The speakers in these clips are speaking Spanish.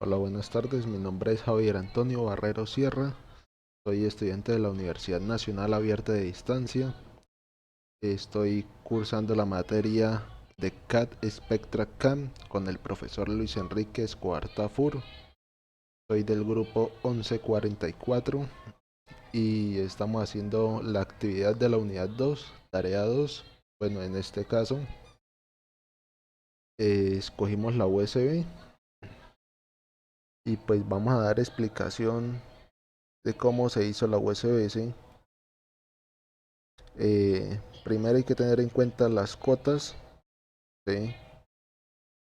Hola, buenas tardes. Mi nombre es Javier Antonio Barrero Sierra. Soy estudiante de la Universidad Nacional Abierta de Distancia. Estoy cursando la materia de CAD Spectra CAM con el profesor Luis Enrique Escobar Tafur. Soy del grupo 1144 y estamos haciendo la actividad de la unidad 2, tarea 2. Bueno, en este caso escogimos la USB y pues vamos a dar explicación de cómo se hizo la USB, ¿sí? Primero hay que tener en cuenta las cotas, ¿sí?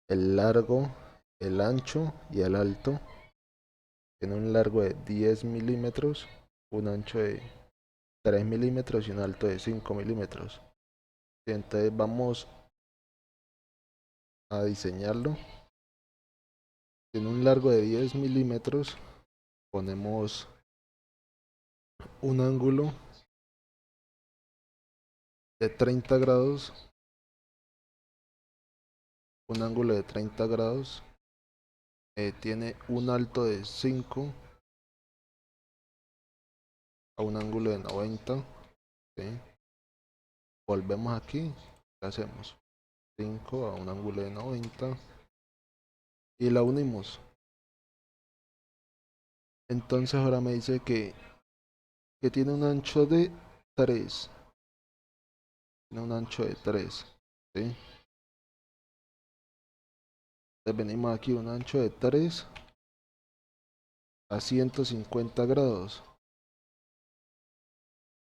El largo, el ancho y el alto. Tiene un largo de 10 milímetros, un ancho de 3 milímetros y un alto de 5 milímetros. ¿Sí? Entonces vamos a diseñarlo. Tiene un largo de 10 milímetros. Ponemos un ángulo de 30 grados. Un ángulo de 30 grados. Tiene un alto de 5 a un ángulo de 90. ¿Sí? Volvemos aquí, ¿qué hacemos? 5 a un ángulo de 90 y la unimos. Entonces ahora me dice que tiene un ancho de 3. Tiene un ancho de 3. ¿Sí? Entonces venimos aquí, un ancho de 3 a 150 grados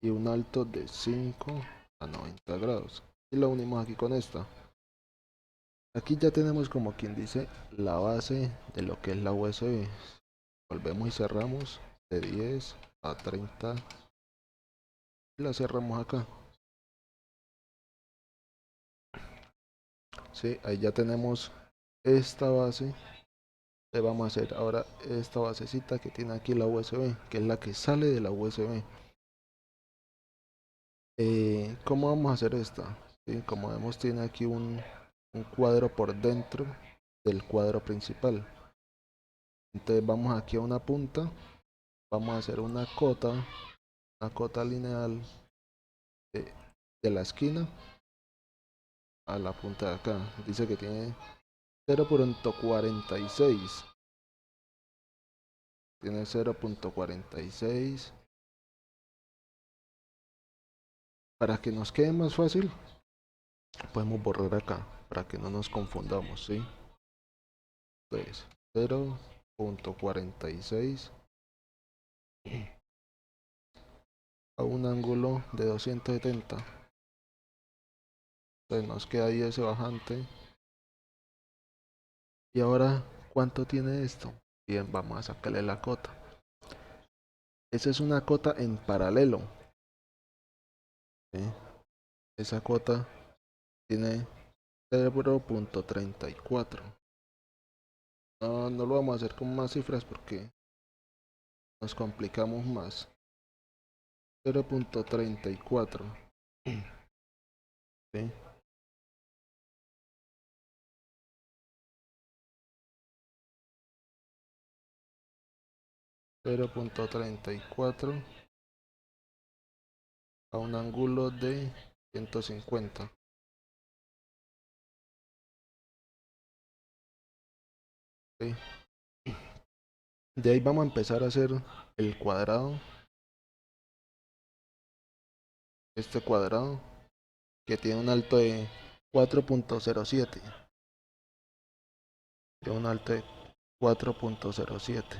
y un alto de 5 a 90 grados. Y la unimos aquí con esta. Aquí ya tenemos, como quien dice, la base de lo que es la USB. Volvemos y cerramos de 10 a 30 y la cerramos acá. Sí, ahí ya tenemos esta base. Le vamos a hacer ahora esta basecita que tiene aquí la USB, que es la que sale de la USB. ¿Cómo vamos a hacer esta? Sí, como vemos, tiene aquí un cuadro por dentro del cuadro principal. Entonces vamos aquí a una punta, vamos a hacer una cota lineal de, de la esquina a la punta de acá. Dice que tiene 0.46. Tiene 0.46. Para que nos quede más fácil, podemos borrar acá, para que no nos confundamos, ¿sí? Entonces, 0.46 a un ángulo de 270. Entonces nos queda ahí ese bajante. Y ahora, ¿cuánto tiene esto? Bien, vamos a sacarle la cota. Esa es una cota en paralelo, ¿sí? Esa cota tiene 0.34. No, no lo vamos a hacer con más cifras porque nos complicamos más. 0.34. ¿Sí? 0.34 a un ángulo de 150. ¿Sí? De ahí vamos a empezar a hacer el cuadrado. Este cuadrado que tiene un alto de 4.07. Tiene un alto de 4.07.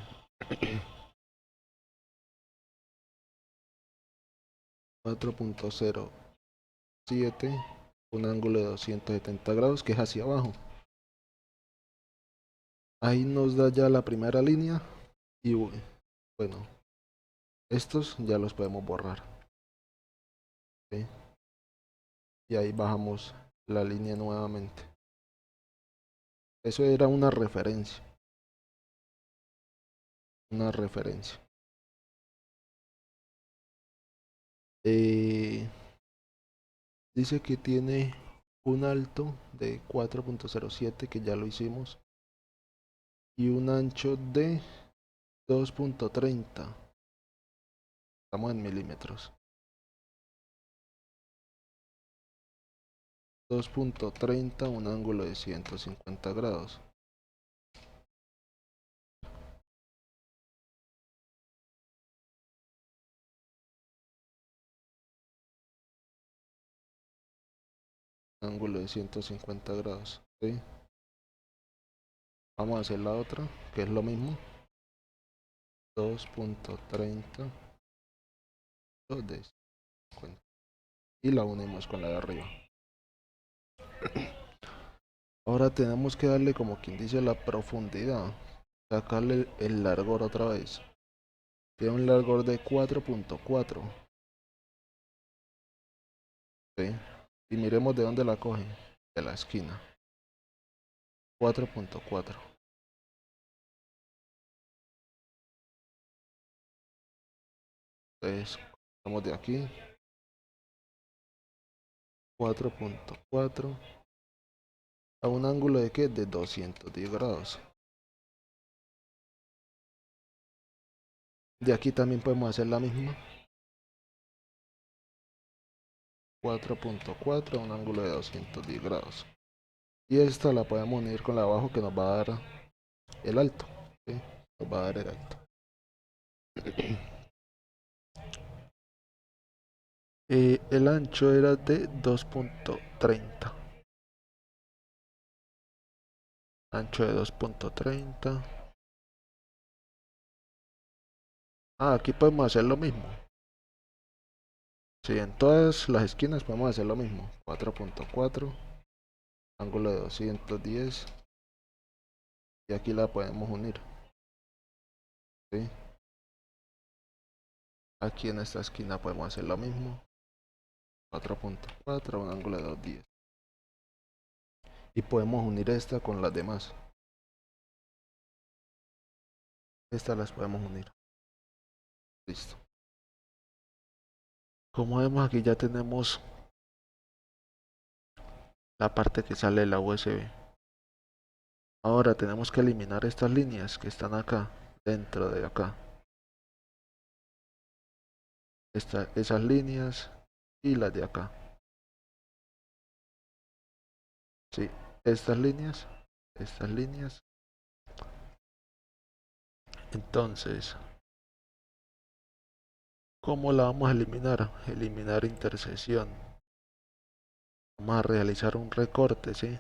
4.07. Un ángulo de 270 grados que es hacia abajo. Ahí nos da ya la primera línea. Y bueno, estos ya los podemos borrar. ¿Sí? Y ahí bajamos la línea nuevamente. Eso era una referencia. Una referencia. Eh, Dice que tiene un alto de 4.07 que ya lo hicimos y un ancho de 2.30. Estamos en milímetros. 2.30, un ángulo de 150 grados. Ángulo de 150 grados. ¿Sí? Vamos a hacer la otra, que es lo mismo. 2.30 de 50. Y la unimos con la de arriba. Ahora tenemos que darle, como quien dice, la profundidad. Sacarle el largor otra vez. Tiene un largor de 4.4. ¿Sí? Y miremos de dónde la coge. De la esquina. 4.4. Entonces, vamos de aquí. 4.4. A un ángulo de ¿qué? De 210 grados. De aquí también podemos hacer la misma. 4.4 a un ángulo de 210 grados. Y esta la podemos unir con la de abajo que nos va a dar el alto. ¿Sí? Nos va a dar el alto. El ancho era de 2.30. Ancho de 2.30. Ah, aquí podemos hacer lo mismo. Sí, en todas las esquinas podemos hacer lo mismo. 4.4. Ángulo de 210. Y aquí la podemos unir. ¿Sí? Aquí en esta esquina podemos hacer lo mismo. 4.4, un ángulo de 210. Y podemos unir esta con las demás. Estas las podemos unir. Listo. Como vemos aquí ya tenemos la parte que sale de la USB. Ahora tenemos que eliminar estas líneas que están acá, dentro de acá. Esas líneas y las de acá. Sí, estas líneas, estas líneas. Entonces, ¿cómo la vamos a eliminar? Eliminar intersección. Vamos a realizar un recorte, ¿sí?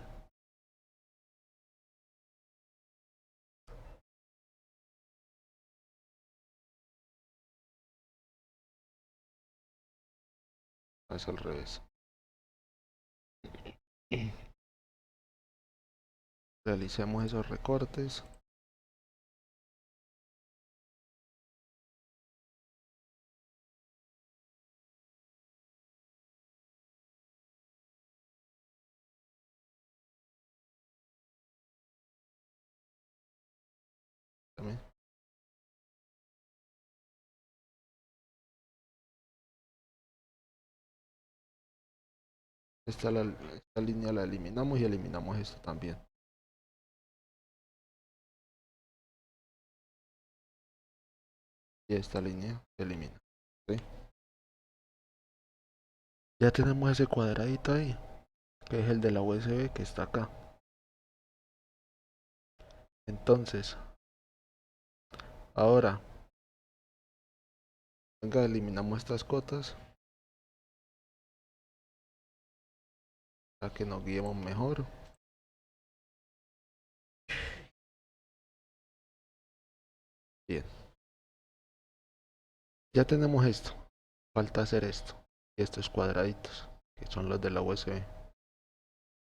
Es al revés. Realicemos esos recortes. También. Esta línea la eliminamos y eliminamos esto también. Y esta línea se elimina. ¿Sí? Ya tenemos ese cuadradito ahí, que es el de la USB que está acá. Entonces, ahora, venga, eliminamos estas cotas para que nos guiemos mejor. Bien, ya tenemos esto. Falta hacer esto. Y estos cuadraditos, que son los de la USB.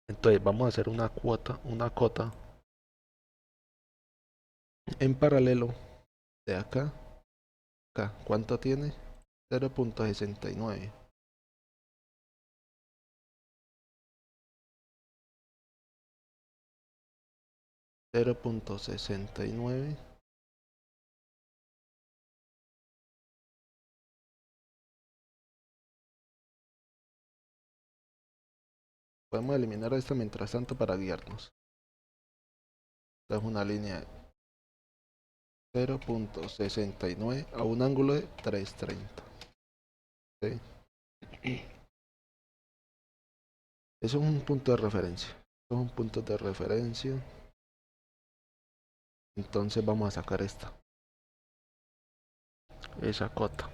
Entonces vamos a hacer una cota en paralelo de acá, acá. ¿Cuánto tiene? 0.69. 0.69. Podemos eliminar esto mientras tanto para guiarnos. Esta es una línea 0.69 a un ángulo de 330. ¿Sí? Eso es un punto de referencia. Son un punto de referencia. Entonces vamos a sacar esa cota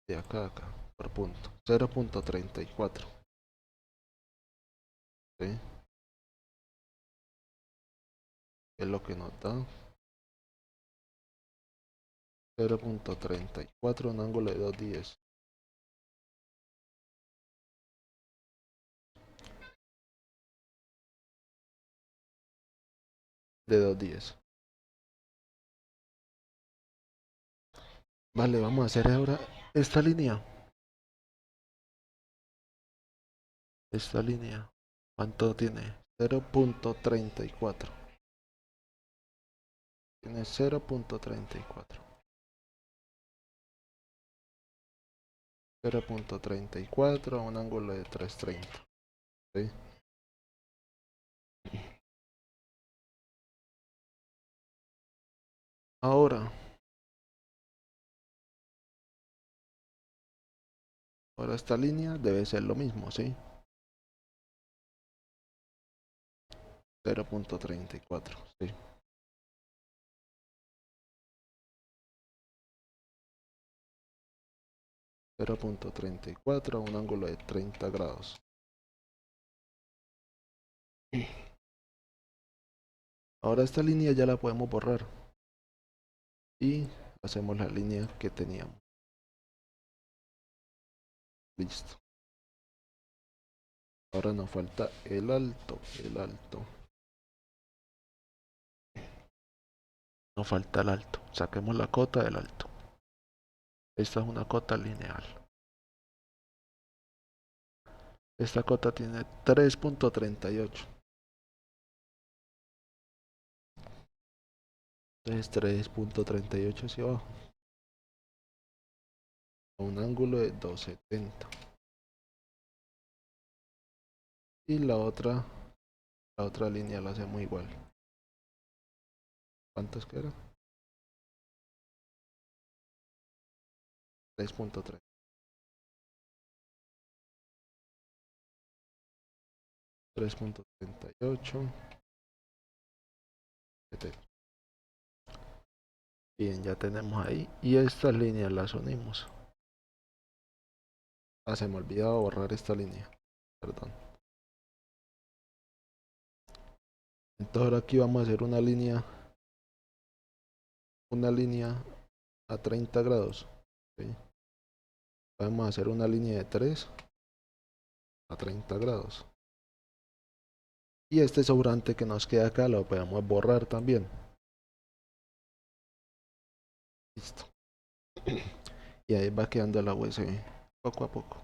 de acá a acá por punto. 0.34. ¿Sí? Es lo que nos da 0.34, un ángulo de 210. De 210. Vale, vamos a hacer ahora esta línea. Esta línea. ¿Cuánto tiene? 0.34. Tiene 0.34. 0.34 a un ángulo de 330. ¿Sí? Ahora, ahora esta línea debe ser lo mismo, ¿sí? 0.34, ¿sí? 0.34 a un ángulo de 30 grados. Ahora esta línea ya la podemos borrar y hacemos la línea que teníamos. Listo. Ahora nos falta el alto, el alto. Nos falta el alto. Saquemos la cota del alto. Esta es una cota lineal. Esta cota tiene 3.38. Entonces 3.38 hacia abajo. A un ángulo de 270. Y la otra línea la hacemos igual. ¿Cuántos queda? 3.3. 3.38. Bien, ya tenemos ahí. Y estas líneas las unimos. Ah, se me olvidaba borrar esta línea. Perdón. Entonces ahora aquí vamos a hacer una línea a 30 grados. ¿Sí? Vamos a hacer una línea de 3 a 30 grados. Y este sobrante que nos queda acá lo podemos borrar también. Listo. Y ahí va quedando la USB poco a poco.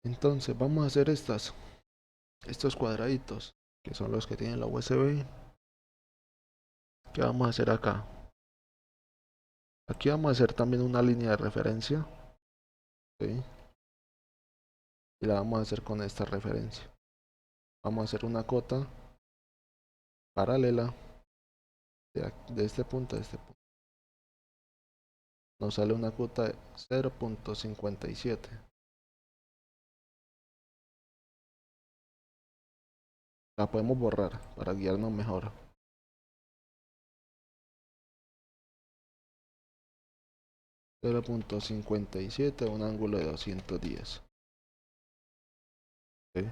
Entonces vamos a hacer estos cuadraditos que son los que tienen la USB. ¿Qué vamos a hacer acá? Aquí vamos a hacer también una línea de referencia. ¿Sí? Y la vamos a hacer con esta referencia. Vamos a hacer una cota paralela de este punto a este punto. Nos sale una cota de 0.57. La podemos borrar para guiarnos mejor. 0.57, un ángulo de 210. ¿Sí?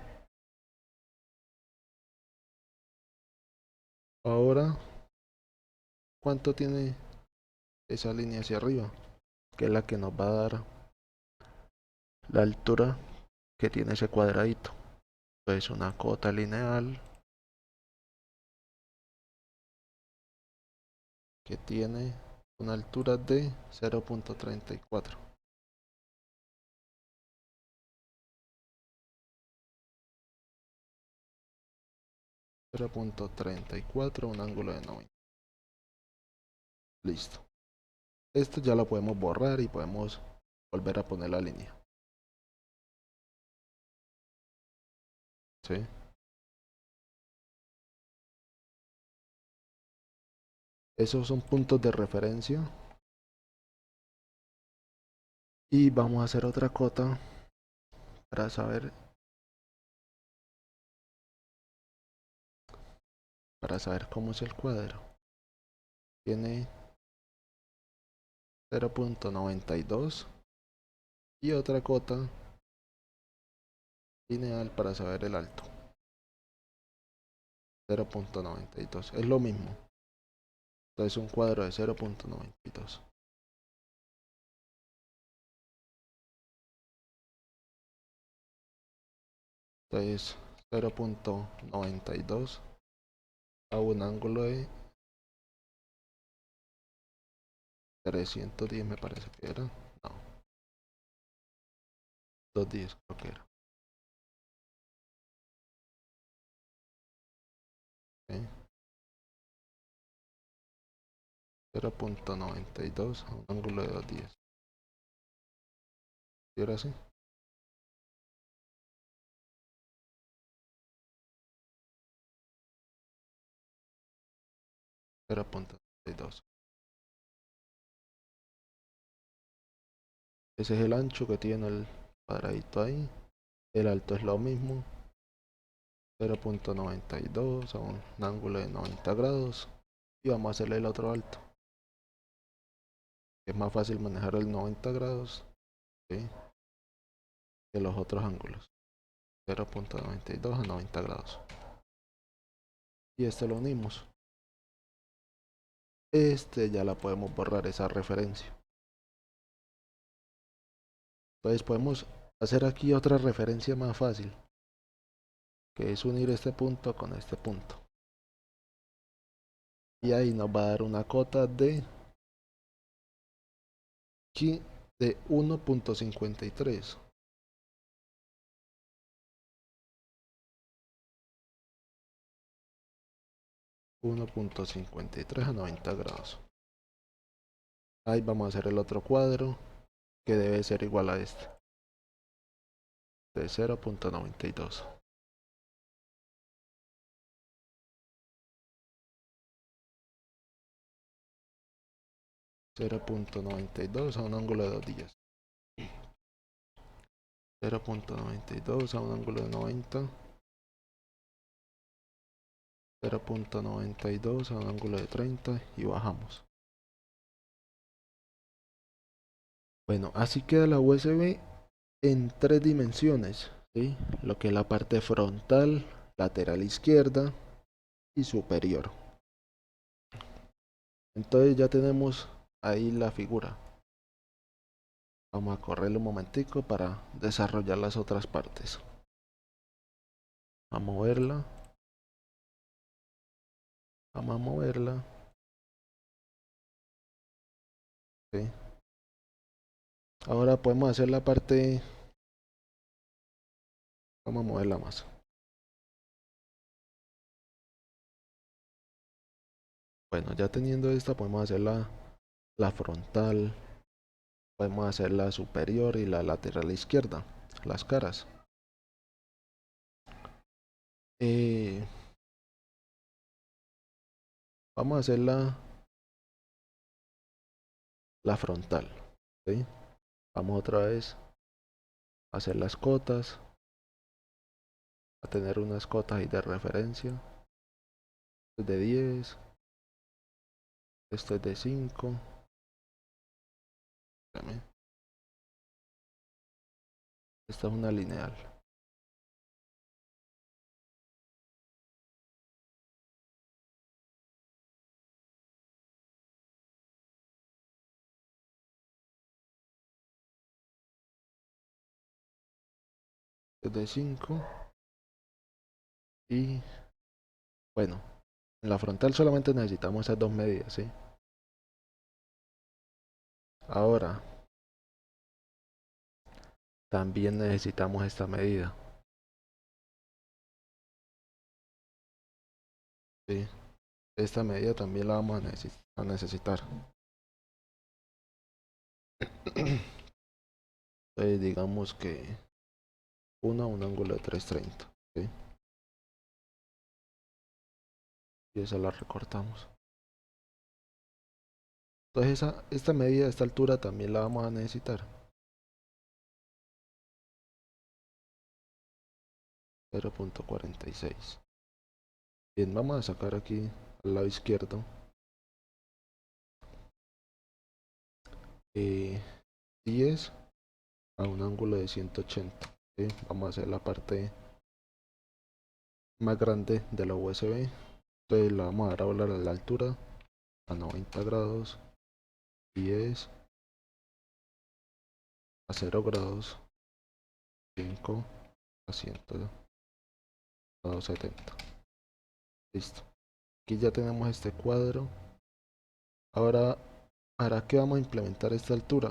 Ahora, ¿cuánto tiene esa línea hacia arriba? Que es la que nos va a dar la altura que tiene ese cuadradito. Pues una cota lineal que tiene una altura de 0.34. 0.34, un ángulo de 90. Listo. Esto ya lo podemos borrar y podemos volver a poner la línea. ¿sí? Esos son puntos de referencia. Y vamos a hacer otra cota para saber cómo es el cuadro. Tiene 0.92 y otra cota lineal para saber el alto. 0.92. Es lo mismo. Entonces un cuadro de 0.92. Entonces 0.92 a un ángulo de 310 me parece que era. No, 210 creo que era. ¿Sí? 0.92 a un ángulo de 210. ¿Y ahora sí? 0.92. Ese es el ancho que tiene el cuadradito ahí. El alto es lo mismo. 0.92 a un ángulo de 90 grados. Y vamos a hacerle el otro alto. Es más fácil manejar el 90 grados, ¿sí?, que los otros ángulos. 0.92 a 90 grados. Y este lo unimos. Ya la podemos borrar, esa referencia. Entonces podemos hacer aquí otra referencia más fácil, que es unir este punto con este punto. Y ahí nos va a dar una cota de 1.53. 1.53 a 90 grados. Ahí vamos a hacer el otro cuadro, que debe ser igual a este, de 0.92. 0.92 a un ángulo de 210. 0.92 a un ángulo de 90. 0.92 a un ángulo de 30 y bajamos. Bueno, así queda la USB en tres dimensiones, ¿sí? Lo que es la parte frontal, lateral izquierda y superior. Entonces ya tenemos ahí la figura. Vamos a correrle un momentico para desarrollar las otras partes. A moverla. Vamos a moverla. ¿Sí? Ahora podemos hacer la parte. Vamos a moverla más. Bueno, ya teniendo esta, podemos hacer la frontal. Podemos hacer la superior y la lateral izquierda, las caras. Eh, Vamos a hacer la frontal, ¿sí? Vamos otra vez a hacer las cotas, a tener unas cotas ahí de referencia. Este es de 10, este es de 5. Esta es una lineal. Este es de 5. Y bueno, en la frontal solamente necesitamos esas dos medidas, ¿sí? Ahora, también necesitamos esta medida, ¿sí? Esta medida también la vamos a necesitar. Entonces digamos que un ángulo de 330, ¿sí? y esa la recortamos. Entonces esta medida de esta altura también la vamos a necesitar. 0.46. Bien, vamos a sacar aquí al lado izquierdo 10 a un ángulo de 180. ¿Sí? Vamos a hacer la parte más grande de la USB. Entonces la vamos a dar a volar a la altura a 90 grados, 10 a 0 grados, 5 a 170. Listo. Aquí ya tenemos este cuadro. Ahora, ¿para qué vamos a implementar esta altura?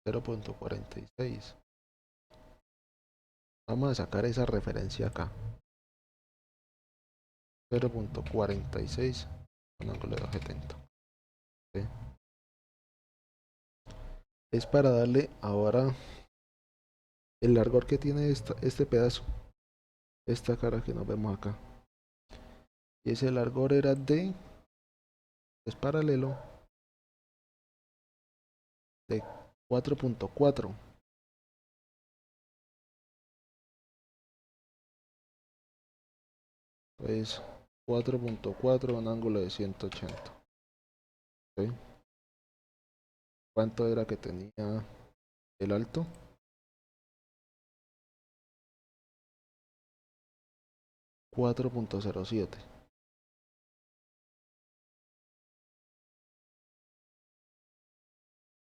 0.46. Vamos a sacar esa referencia acá. 0.46 un ángulo de 270. ¿Sí? Es para darle ahora el largor que tiene este pedazo, esta cara que nos vemos acá. Y ese largor era es paralelo, de 4.4. Pues 4.4 un ángulo de 180. ¿Sí? ¿Cuánto era que tenía el alto? 4.07.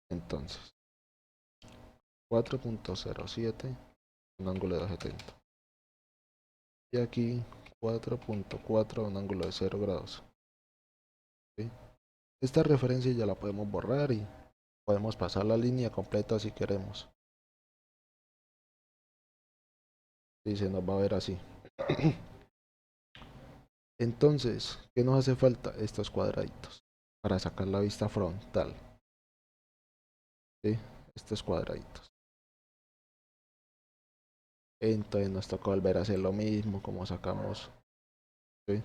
Entonces, 4.07 un ángulo de 270. Y aquí 4.4 un ángulo de 0 grados. ¿Sí? Esta referencia ya la podemos borrar y podemos pasar la línea completa si queremos. Y se nos va a ver así. Entonces, ¿qué nos hace falta? Estos cuadraditos para sacar la vista frontal. ¿Sí? Estos cuadraditos. Entonces nos toca volver a hacer lo mismo como sacamos. ¿Sí?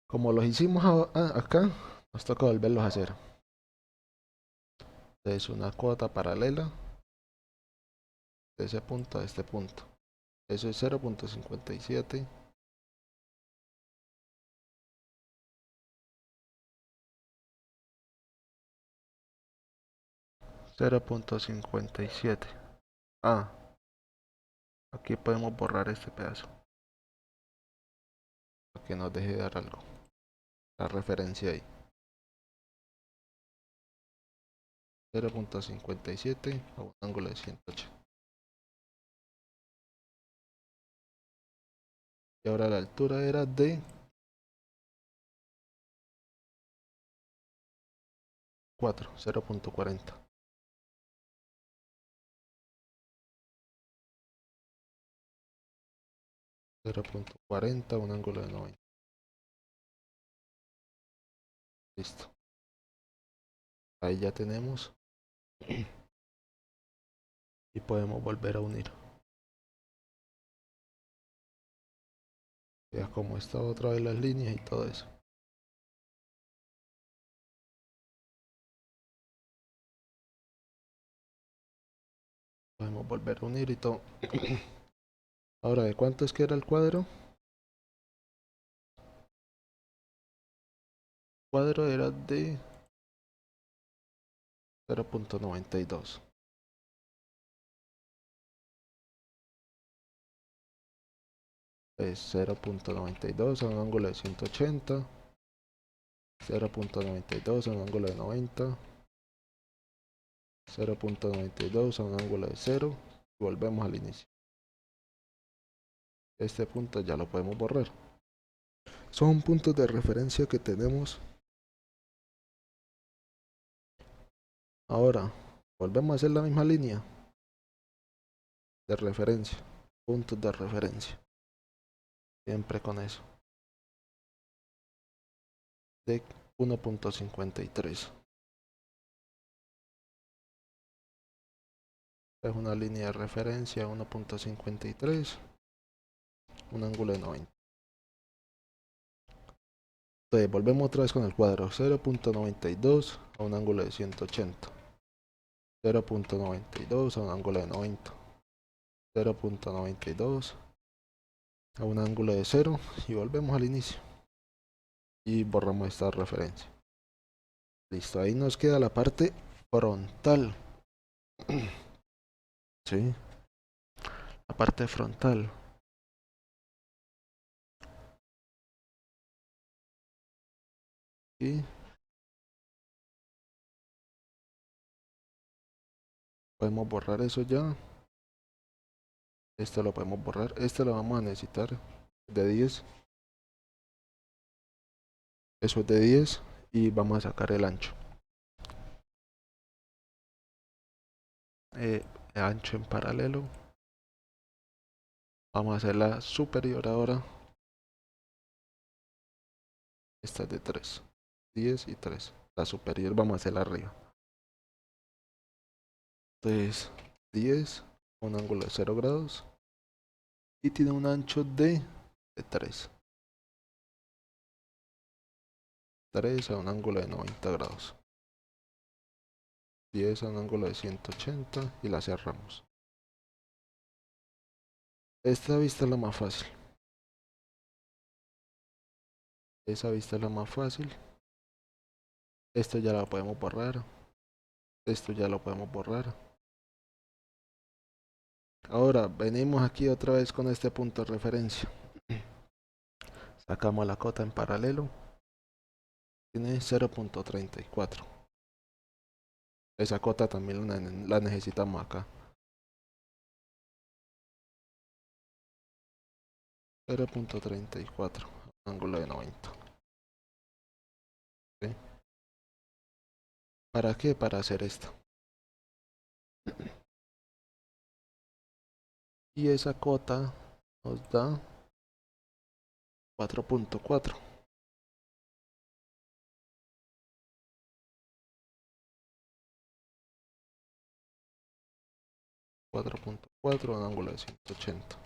Como los hicimos acá, nos toca volverlos a hacer. Entonces una cuota paralela de ese punto a este punto. Eso es 0.57. 0.57. Ah, aquí podemos borrar este pedazo para que nos deje dar algo. La referencia ahí. 0.57 a un ángulo de 180. Y ahora la altura era de 4, 0.40. 0.40, un ángulo de 90. Listo. Ahí ya tenemos. Y podemos volver a unir. Ya como está otra vez las líneas y todo eso. Podemos volver a unir y todo. Ahora, ¿de cuánto es que era el cuadro? El cuadro era de 0.92. Es 0.92 a un ángulo de 180. 0.92 a un ángulo de 90. 0.92 a un ángulo de 0. Y volvemos al inicio. Este punto ya lo podemos borrar. Son puntos de referencia que tenemos. Ahora, volvemos a hacer la misma línea de referencia. Puntos de referencia. Siempre con eso. De 1.53. Es una línea de referencia 1.53. un ángulo de 90. Entonces volvemos otra vez con el cuadro, 0.92 a un ángulo de 180, 0.92 a un ángulo de 90, 0.92 a un ángulo de 0 y volvemos al inicio y borramos esta referencia. Listo, ahí nos queda la parte frontal. Sí, la parte frontal. Y podemos borrar eso ya. Esto lo podemos borrar. Este lo vamos a necesitar de 10. Eso es de 10 y vamos a sacar el ancho. Ancho en paralelo. Vamos a hacer la superior ahora. Esta es de 3. 10 y 3. La superior vamos a hacerla arriba. Entonces 10, un ángulo de 0 grados. Y tiene un ancho de 3. 3 a un ángulo de 90 grados. 10 a un ángulo de 180 y la cerramos. Esta vista es la más fácil. Esa vista es la más fácil. Esto ya lo podemos borrar. Esto ya lo podemos borrar. Ahora venimos aquí otra vez con este punto de referencia. Sacamos la cota en paralelo. Tiene 0.34. Esa cota también la necesitamos acá. 0.34. Ángulo de 90. ¿Sí? ¿Para qué? Para hacer esto. Y esa cota nos da 4.4. 4.4, un ángulo de 180.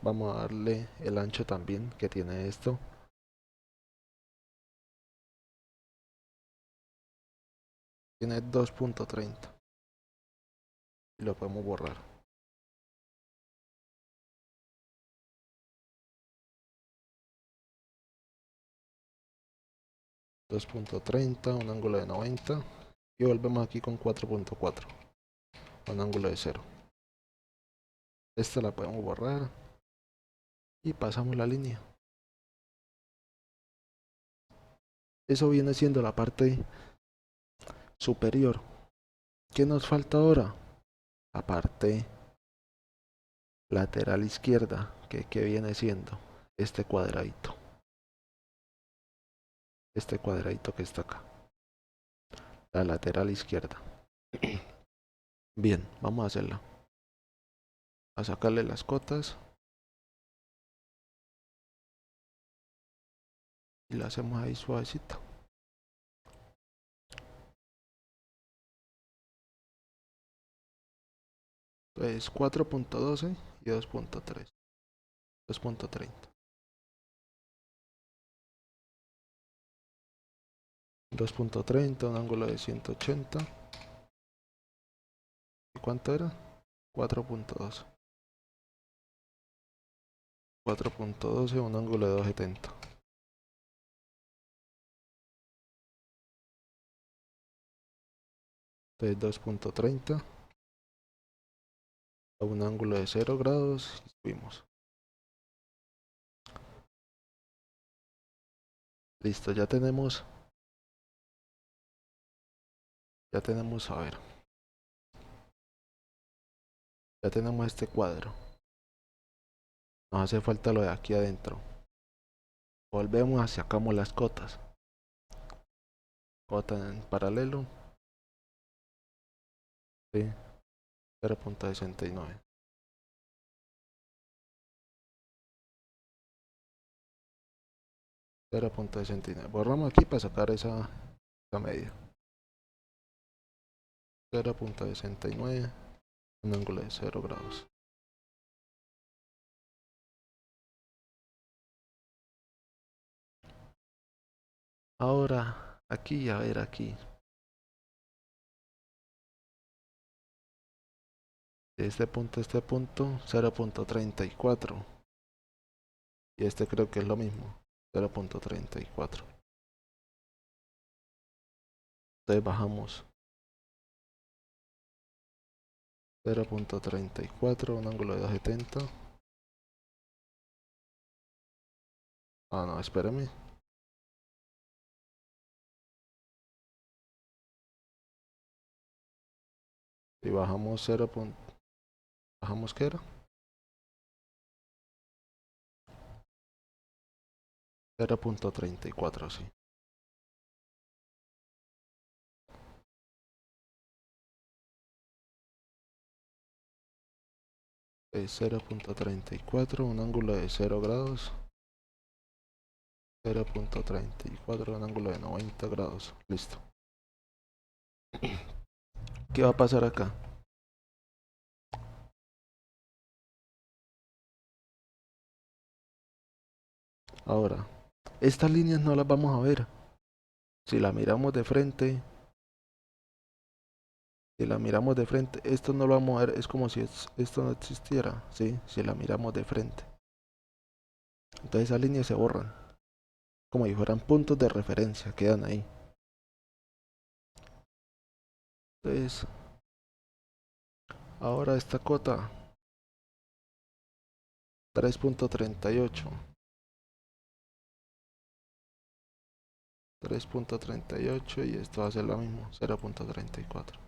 Vamos a darle el ancho también que tiene esto. Tiene 2.30. Y lo podemos borrar. 2.30, un ángulo de 90. Y volvemos aquí con 4.4. Un ángulo de 0. Esta la podemos borrar. Y pasamos la línea. Eso viene siendo la parte superior. ¿Qué nos falta ahora? La parte lateral izquierda, que viene siendo este cuadradito. Este cuadradito que está acá. La lateral izquierda. Bien, vamos a hacerla. A sacarle las cotas. Y la hacemos ahí suavecito. Entonces 4.12 y 2.3. 2.30. 2.30, un ángulo de 180. ¿Y cuánto era? 4.12. 4.12, un ángulo de 2.70. Entonces 2.30 a un ángulo de 0 grados y subimos. Listo, ya tenemos, a ver, ya tenemos este cuadro. Nos hace falta lo de aquí adentro. Volvemos, sacamos las cotas. Cota en paralelo. Sí, 0.69. 0.69. Borramos aquí para sacar esa medida. 0.69, un ángulo de 0 grados. Ahora, aquí, a ver, aquí. De este punto a este punto, 0.34. Y este creo que es lo mismo, 0.34. Entonces bajamos 0.34, un ángulo de 270. Ah, no, espérame. Y bajamos 0. ¿Bajamos qué era? 0.34, sí. Es 0.34, un ángulo de 0 grados. 0.34, un ángulo de 90 grados. Listo. ¿Qué va a pasar acá? Ahora, estas líneas no las vamos a ver. Si la miramos de frente, si la miramos de frente, esto no lo vamos a ver, es como si esto no existiera, ¿sí? Si la miramos de frente. Entonces esas líneas se borran, como si fueran puntos de referencia, quedan ahí. Entonces, ahora esta cota, 3.38. 3.38 y esto va a ser lo mismo, 0.34.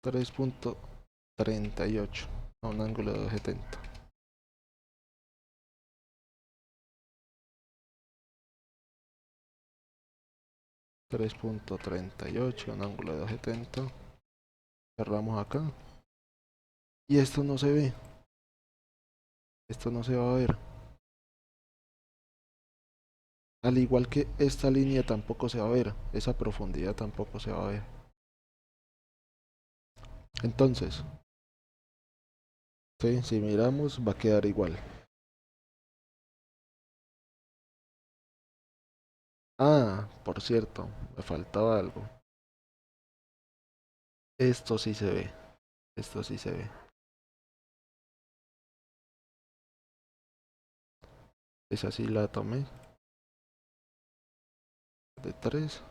3.38 a un ángulo de 270. 3.38, un ángulo de 270. Cerramos acá. Y esto no se ve. Esto no se va a ver. Al igual que esta línea tampoco se va a ver. Esa profundidad tampoco se va a ver. Entonces, ¿sí? Si miramos va a quedar igual. Ah, por cierto, me faltaba algo. Esto sí se ve. Esto sí se ve. Esa sí la tomé. De 3.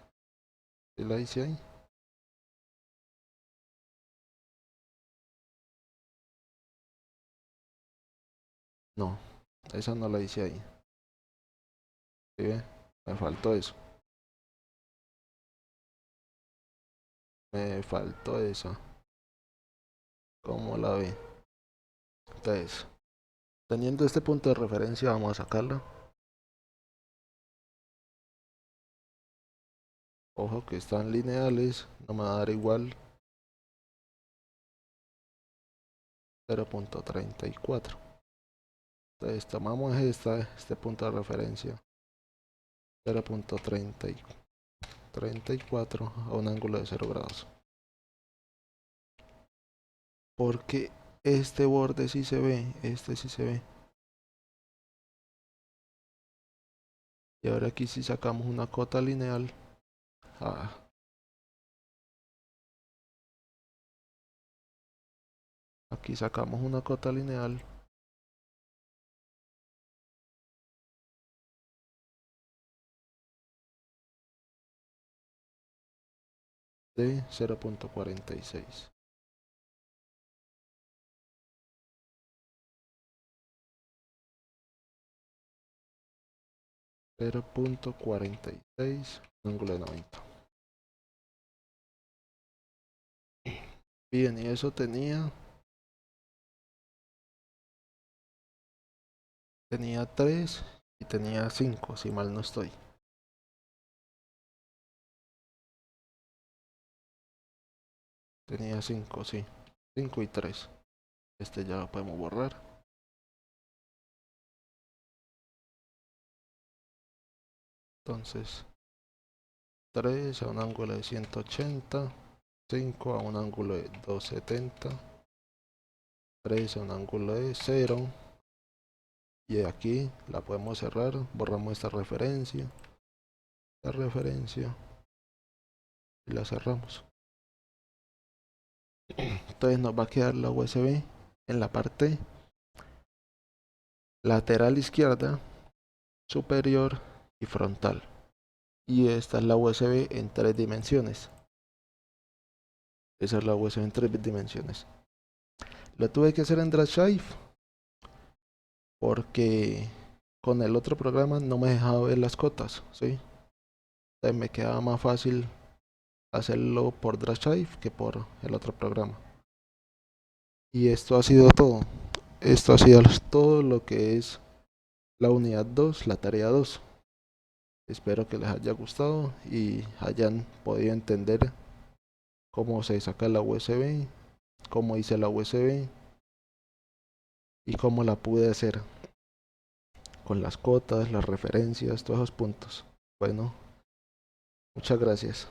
¿Sí la hice ahí? No, esa no la hice ahí. ¿Sí ve? Me faltó eso. Me faltó esa. ¿Cómo la ve? Entonces, teniendo este punto de referencia, vamos a sacarla. Ojo que están lineales, no me va a dar igual. 0.34. Entonces tomamos este punto de referencia. 0.34 a un ángulo de 0 grados. Porque este borde sí se ve, este sí se ve. Y ahora aquí si sacamos una cota lineal. Ah, aquí sacamos una cota lineal de 0.46. 0.46, ángulo de 90. Bien, y eso tenía 3 y tenía 5 si mal no estoy. Tenía 5 sí. 5 y 3. Este ya lo podemos borrar. Entonces, 3 a un ángulo de 180. 5 a un ángulo de 270. 3 a un ángulo de 0. y aquí la podemos cerrar, borramos esta referencia y la cerramos. Entonces nos va a quedar la USB en la parte lateral izquierda, superior y frontal. Y esta es la USB en 3 dimensiones. Esa es la USB en 3 dimensiones. Lo tuve que hacer en Drive porque con el otro programa no me dejaba ver las cotas, ¿sí? Entonces me quedaba más fácil hacerlo por Drive que por el otro programa. Y esto ha sido todo. Esto ha sido todo lo que es la unidad 2, la tarea 2. Espero que les haya gustado y hayan podido entender cómo se saca la USB, cómo hice la USB y cómo la pude hacer con las cotas, las referencias, todos esos puntos. Bueno, muchas gracias.